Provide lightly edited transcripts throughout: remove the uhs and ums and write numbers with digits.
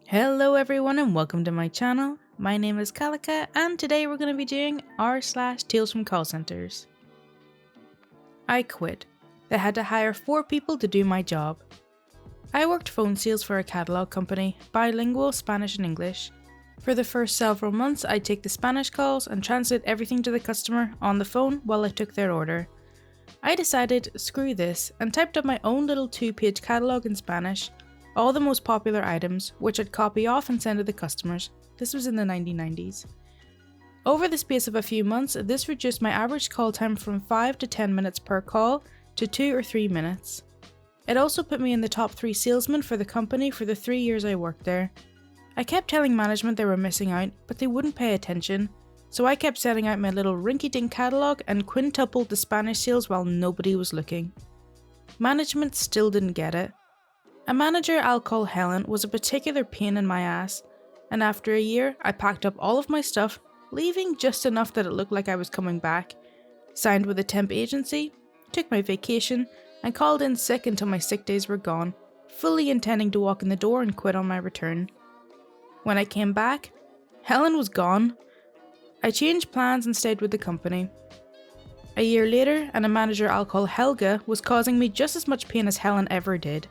Hello everyone and welcome to my channel. My name is Kalica and today we're going to be doing r/Tales from Call Centers. I quit. They had to hire 4 people to do my job. I worked phone sales for a catalogue company, bilingual Spanish and English. For the first several months I'd take the Spanish calls and translate everything to the customer on the phone while I took their order. I decided, screw this, and typed up my own little 2-page catalogue in Spanish. All the most popular items, which I'd copy off and send to the customers. This was in the 1990s. Over the space of a few months, this reduced my average call time from 5 to 10 minutes per call to 2 or 3 minutes. It also put me in the top 3 salesmen for the company for the 3 years I worked there. I kept telling management they were missing out, but they wouldn't pay attention, so I kept setting out my little rinky-dink catalogue and quintupled the Spanish sales while nobody was looking. Management still didn't get it. A manager I'll call Helen was a particular pain in my ass, and after a year I packed up all of my stuff, leaving just enough that it looked like I was coming back, signed with a temp agency, took my vacation, and called in sick until my sick days were gone, fully intending to walk in the door and quit on my return. When I came back, Helen was gone. I changed plans and stayed with the company. A year later, and a manager I'll call Helga was causing me just as much pain as Helen ever did.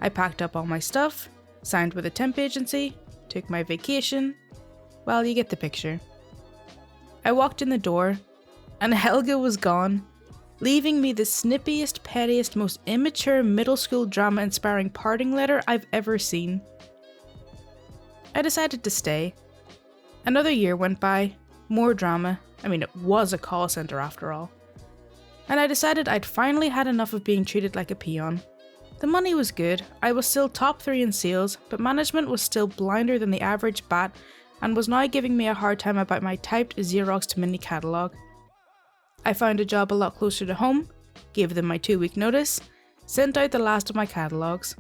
I packed up all my stuff, signed with a temp agency, took my vacation. Well, you get the picture. I walked in the door, and Helga was gone, leaving me the snippiest, pettiest, most immature middle school drama-inspiring parting letter I've ever seen. I decided to stay. Another year went by, more drama. It was a call centre after all. And I decided I'd finally had enough of being treated like a peon. The money was good, I was still top 3 in sales, but management was still blinder than the average bat and was now giving me a hard time about my typed Xeroxed mini catalogue. I found a job a lot closer to home, gave them my 2-week notice, sent out the last of my catalogues.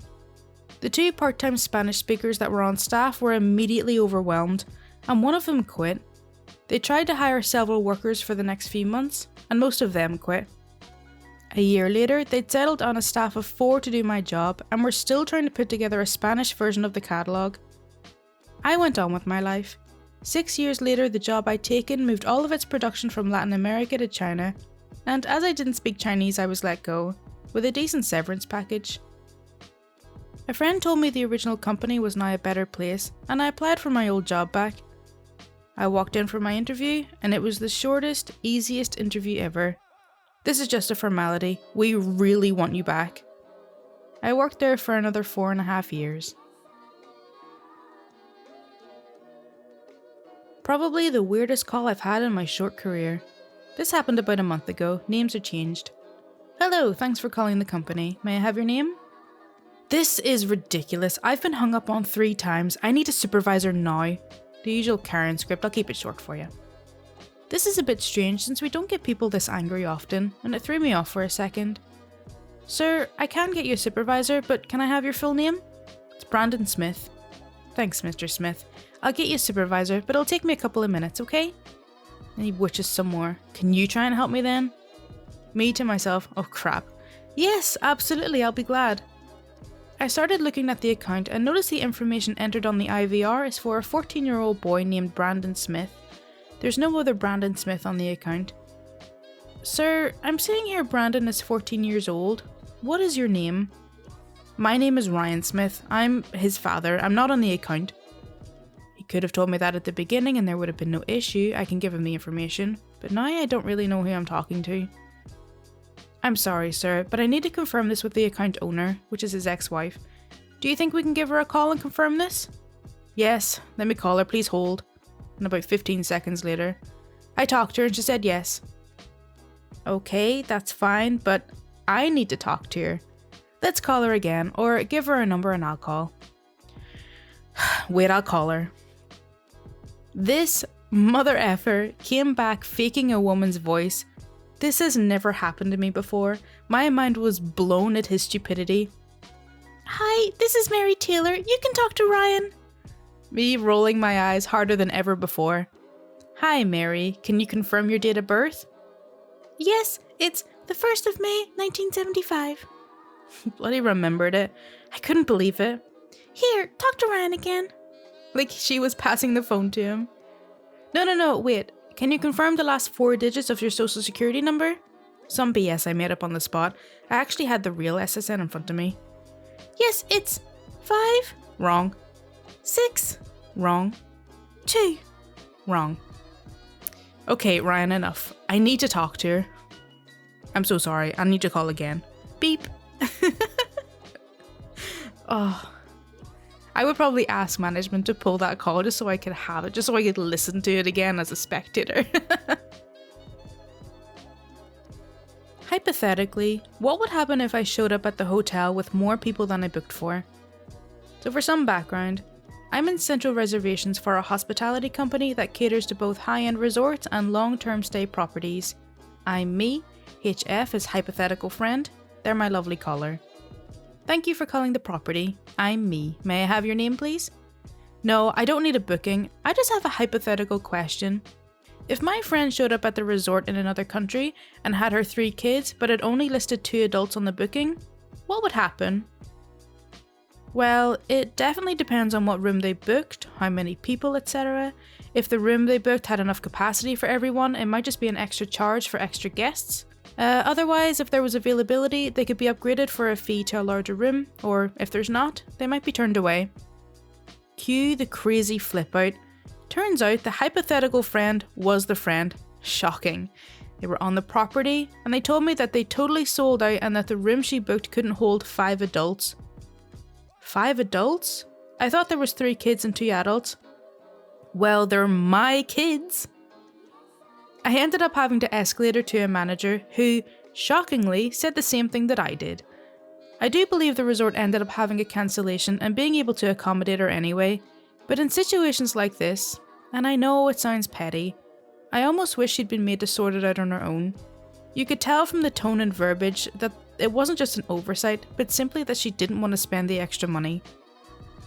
The 2 part-time Spanish speakers that were on staff were immediately overwhelmed, and one of them quit. They tried to hire several workers for the next few months, and most of them quit. A year later, they'd settled on a staff of 4 to do my job and were still trying to put together a Spanish version of the catalogue. I went on with my life. 6 years later, the job I'd taken moved all of its production from Latin America to China, and as I didn't speak Chinese, I was let go, with a decent severance package. A friend told me the original company was now a better place, and I applied for my old job back. I walked in for my interview, and it was the shortest, easiest interview ever. This is just a formality. We really want you back. I worked there for another 4.5 years. Probably the weirdest call I've had in my short career. This happened about a month ago. Names are changed. Hello, thanks for calling the company. May I have your name? This is ridiculous. I've been hung up on 3 times. I need a supervisor now. The usual Karen script. I'll keep it short for you. This is a bit strange since we don't get people this angry often, and it threw me off for a second. Sir, I can get you a supervisor, but can I have your full name? It's Brandon Smith. Thanks, Mr. Smith. I'll get you a supervisor, but it'll take me a couple of minutes, okay? And he wishes some more. Can you try and help me then? Me to myself, oh crap. Yes, absolutely, I'll be glad. I started looking at the account and noticed the information entered on the IVR is for a 14-year-old boy named Brandon Smith. There's no other Brandon Smith on the account. Sir, I'm seeing here Brandon is 14 years old. What is your name? My name is Ryan Smith. I'm his father. I'm not on the account. He could have told me that at the beginning and there would have been no issue. I can give him the information. But now I don't really know who I'm talking to. I'm sorry, sir, but I need to confirm this with the account owner, which is his ex-wife. Do you think we can give her a call and confirm this? Yes, let me call her, please hold. And about 15 seconds later, I talked to her and she said yes. Okay, that's fine, but I need to talk to her. Let's call her again, or give her a number and I'll call. Wait, I'll call her. This mother effer came back faking a woman's voice. This has never happened to me before. My mind was blown at his stupidity. Hi, this is Mary Taylor. You can talk to Ryan. Me rolling my eyes harder than ever before. Hi, Mary. Can you confirm your date of birth? Yes, it's the 1st of May, 1975. Bloody remembered it. I couldn't believe it. Here, talk to Ryan again. Like she was passing the phone to him. No, wait. Can you confirm the last 4 digits of your social security number? Some BS I made up on the spot. I actually had the real SSN in front of me. Yes, it's 5. Wrong. 6. Wrong. 2. Wrong. Okay, Ryan, enough. I need to talk to her. I'm so sorry. I need to call again. Beep. Oh. I would probably ask management to pull that call just so I could have it, just so I could listen to it again as a spectator. Hypothetically, what would happen if I showed up at the hotel with more people than I booked for? So for some background, I'm in central reservations for a hospitality company that caters to both high-end resorts and long-term stay properties. I'm me, HF is hypothetical friend, they're my lovely caller. Thank you for calling the property. I'm me. May I have your name, please? No, I don't need a booking. I just have a hypothetical question. If my friend showed up at the resort in another country and had her 3 kids, but had only listed 2 adults on the booking, what would happen? Well, it definitely depends on what room they booked, how many people, etc. If the room they booked had enough capacity for everyone, it might just be an extra charge for extra guests. Otherwise, if there was availability, they could be upgraded for a fee to a larger room, or if there's not, they might be turned away. Cue the crazy flip out. Turns out the hypothetical friend was the friend. Shocking. They were on the property, and they told me that they totally sold out and that the room she booked couldn't hold 5 adults. 5 adults? I thought there was 3 kids and 2 adults. Well, they're my kids. I ended up having to escalate her to a manager who, shockingly, said the same thing that I did. I do believe the resort ended up having a cancellation and being able to accommodate her anyway, but in situations like this, and I know it sounds petty, I almost wish she'd been made to sort it out on her own. You could tell from the tone and verbiage that it wasn't just an oversight, but simply that she didn't want to spend the extra money.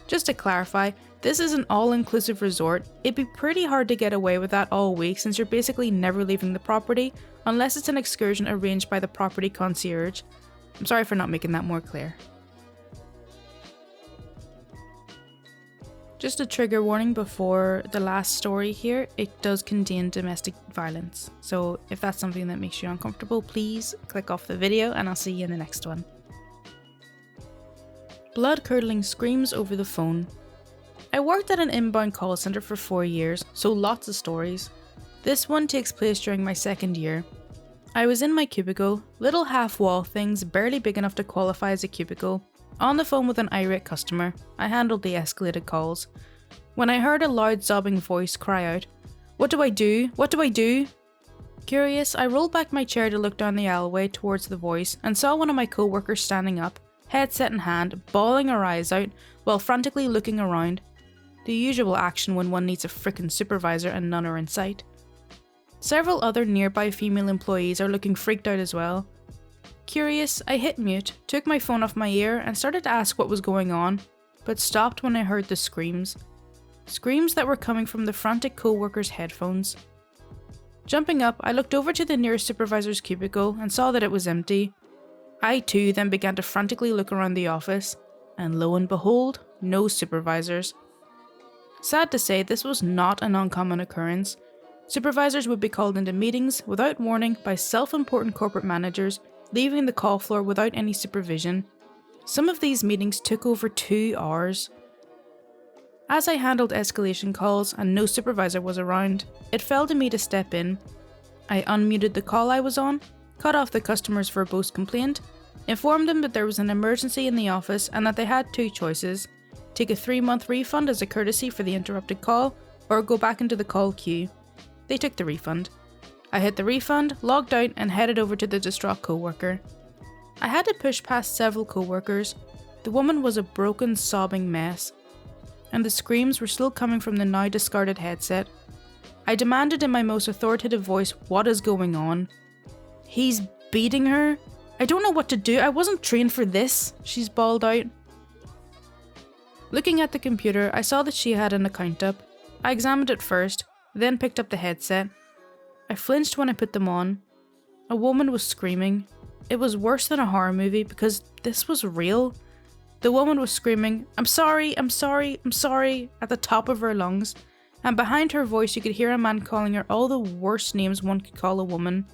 Just to clarify, this is an all-inclusive resort. It'd be pretty hard to get away with that all week since you're basically never leaving the property unless it's an excursion arranged by the property concierge. I'm sorry for not making that more clear. Just a trigger warning before the last story here, it does contain domestic violence. So if that's something that makes you uncomfortable, please click off the video and I'll see you in the next one. Blood-curdling screams over the phone. I worked at an inbound call centre for 4 years, so lots of stories. This one takes place during my 2nd year. I was in my cubicle, little half-wall things barely big enough to qualify as a cubicle, on the phone with an irate customer. I handled the escalated calls. When I heard a loud sobbing voice cry out, "What do I do? What do I do?" Curious, I rolled back my chair to look down the alleyway towards the voice and saw one of my co-workers standing up, headset in hand, bawling her eyes out while frantically looking around. The usual action when one needs a frickin' supervisor and none are in sight. Several other nearby female employees are looking freaked out as well. Curious, I hit mute, took my phone off my ear and started to ask what was going on, but stopped when I heard the screams. Screams that were coming from the frantic co-worker's headphones. Jumping up, I looked over to the nearest supervisor's cubicle and saw that it was empty. I too then began to frantically look around the office, and lo and behold, no supervisors. Sad to say, this was not an uncommon occurrence. Supervisors would be called into meetings without warning by self-important corporate managers, leaving the call floor without any supervision. Some of these meetings took over 2 hours. As I handled escalation calls and no supervisor was around, it fell to me to step in. I unmuted the call I was on, cut off the customer's verbose complaint, informed them that there was an emergency in the office and that they had 2 choices: take a 3-month refund as a courtesy for the interrupted call, or go back into the call queue. They took the refund. I hit the refund, logged out and headed over to the distraught co-worker. I had to push past several co-workers. The woman was a broken, sobbing mess, and the screams were still coming from the now discarded headset. I demanded in my most authoritative voice, "What is going on?" "He's beating her. I don't know what to do. I wasn't trained for this," she's bawled out. Looking at the computer, I saw that she had an account up. I examined it first, then picked up the headset. I flinched when I put them on. A woman was screaming. It was worse than a horror movie because this was real. The woman was screaming, "I'm sorry, I'm sorry, I'm sorry," at the top of her lungs, and behind her voice you could hear a man calling her all the worst names one could call a woman,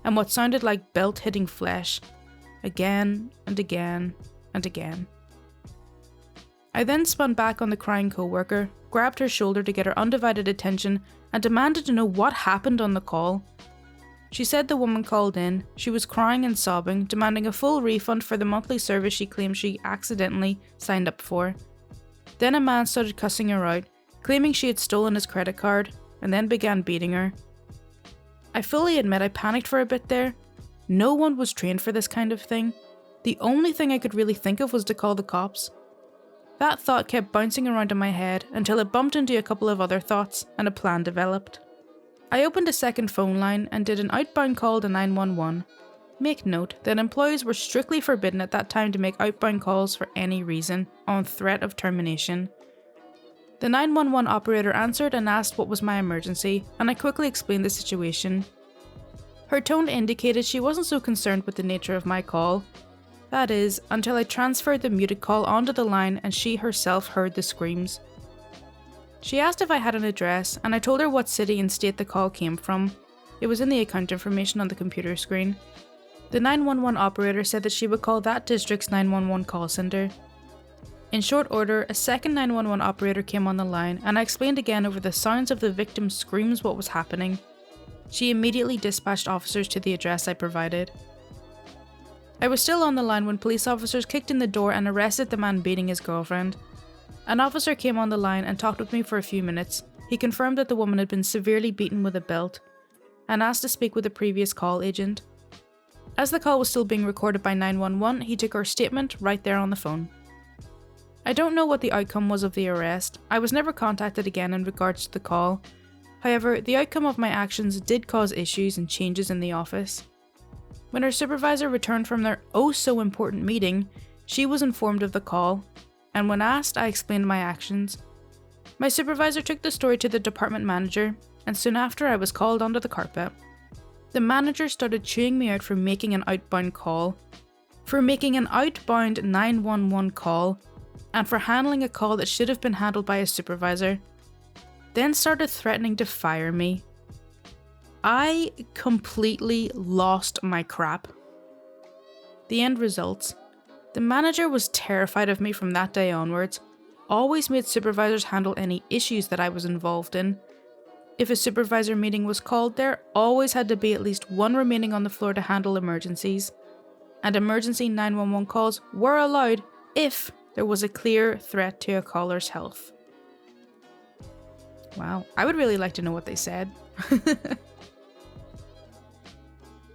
and what sounded like belt hitting flesh, again and again and again. I then spun back on the crying co-worker, grabbed her shoulder to get her undivided attention, and demanded to know what happened on the call. She said the woman called in, she was crying and sobbing, demanding a full refund for the monthly service she claimed she accidentally signed up for. Then a man started cussing her out, claiming she had stolen his credit card, and then began beating her. I fully admit I panicked for a bit there. No one was trained for this kind of thing. The only thing I could really think of was to call the cops. That thought kept bouncing around in my head until it bumped into a couple of other thoughts and a plan developed. I opened a second phone line and did an outbound call to 911. Make note that employees were strictly forbidden at that time to make outbound calls for any reason, on threat of termination. The 911 operator answered and asked what was my emergency, and I quickly explained the situation. Her tone indicated she wasn't so concerned with the nature of my call. That is, until I transferred the muted call onto the line and she herself heard the screams. She asked if I had an address, and I told her what city and state the call came from. It was in the account information on the computer screen. The 911 operator said that she would call that district's 911 call centre. In short order, a second 911 operator came on the line, and I explained again over the sounds of the victim's screams what was happening. She immediately dispatched officers to the address I provided. I was still on the line when police officers kicked in the door and arrested the man beating his girlfriend. An officer came on the line and talked with me for a few minutes. He confirmed that the woman had been severely beaten with a belt, and asked to speak with a previous call agent. As the call was still being recorded by 911, he took her statement right there on the phone. I don't know what the outcome was of the arrest. I was never contacted again in regards to the call. However, the outcome of my actions did cause issues and changes in the office. When her supervisor returned from their oh-so-important meeting, she was informed of the call, and when asked, I explained my actions. My supervisor took the story to the department manager, and soon after I was called onto the carpet. The manager started chewing me out for making an outbound call, for making an outbound 911 call, and for handling a call that should have been handled by a supervisor. Then started threatening to fire me. I completely lost my crap. The end results. The manager was terrified of me from that day onwards, always made supervisors handle any issues that I was involved in. If a supervisor meeting was called, there always had to be at least one remaining on the floor to handle emergencies. And emergency 911 calls were allowed if there was a clear threat to a caller's health. Wow, I would really like to know what they said.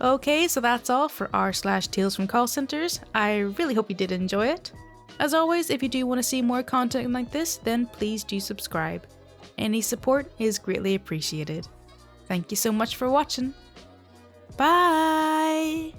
Okay, so that's all for r/Tales from Call Centers. I really hope you did enjoy it. As always, if you do want to see more content like this, then please do subscribe. Any support is greatly appreciated. Thank you so much for watching. Bye!